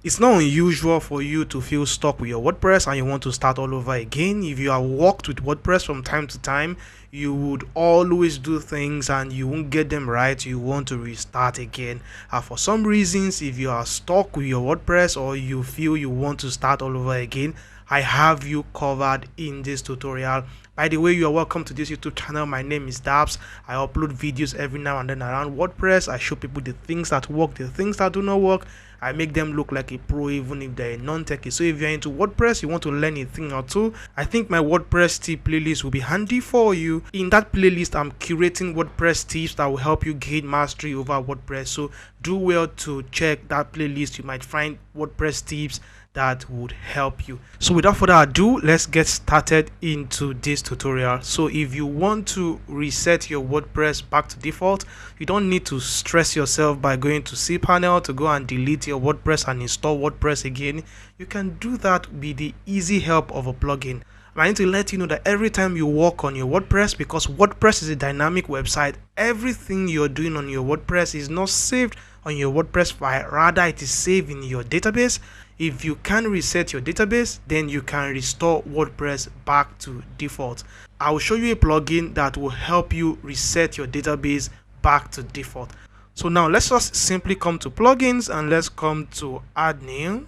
It's not unusual for you to feel stuck with your WordPress and you want to start all over again. If you have worked with WordPress from time to time, you would always do things and you won't get them right. You want to restart again. For some reasons, if you are stuck with your WordPress or you feel you want to start all over again, I have you covered in this tutorial. By the way, you are welcome to this YouTube channel. My name is Daps. I upload videos every now and then around WordPress. I show people the things that work, the things that do not work. I make them look like a pro even if they're non-techie. So if you're into WordPress, you want to learn a thing or two, I think my WordPress tip playlist will be handy for you. In that playlist, I'm curating WordPress tips that will help you gain mastery over WordPress. So do well to check that playlist. You might find WordPress tips that would help you. So without further ado, let's get started into this tutorial. So if you want to reset your WordPress back to default, you don't need to stress yourself by going to cPanel to go and delete your WordPress and install WordPress again. You can do that with the easy help of a plugin. I need to let you know that every time you work on your WordPress, because WordPress is a dynamic website, everything you're doing on your WordPress is not saved on your WordPress file, rather it is saved in your database. If you can reset your database, then you can restore WordPress back to default. I will show you a plugin that will help you reset your database back to default. So now let's just simply come to plugins and let's come to add new.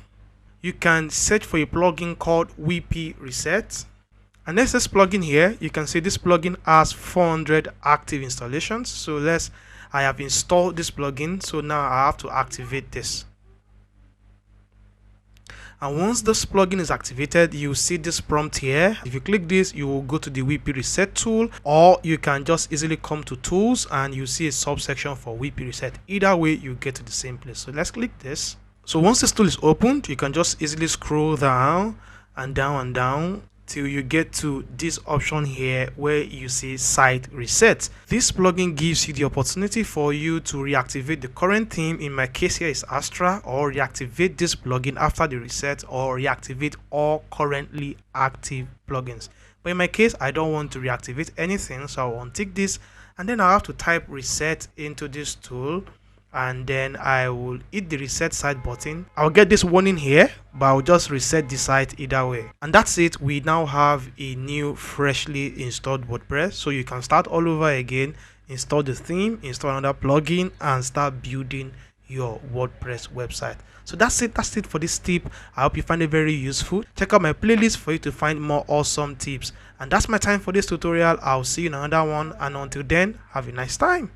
You can search for a plugin called WP Reset. And there's this plugin here. You can see this plugin has 400 active installations. So I have installed this plugin. So now I have to activate this. And once this plugin is activated, you see this prompt here. If you click this, you will go to the WP Reset tool, or you can just easily come to tools and you see a subsection for WP Reset. Either way, you get to the same place. So let's click this. So once this tool is opened, you can just easily scroll down and down and down till you get to this option here where you see site reset. This plugin gives you the opportunity for you to reactivate the current theme. In my case here is Astra, or reactivate this plugin after the reset, or reactivate all currently active plugins. But in my case, I don't want to reactivate anything, so I'll untick this and then I have to type reset into this tool. And then I will hit the reset site button. I'll get this warning here, but I'll just reset the site either way. And that's it. We now have a new freshly installed WordPress. So you can start all over again, install the theme, install another plugin, and start building your WordPress website. So that's it for this tip. I hope you find it very useful. Check out my playlist for you to find more awesome tips. And that's my time for this tutorial. I'll see you in another one, and until then, have a nice time.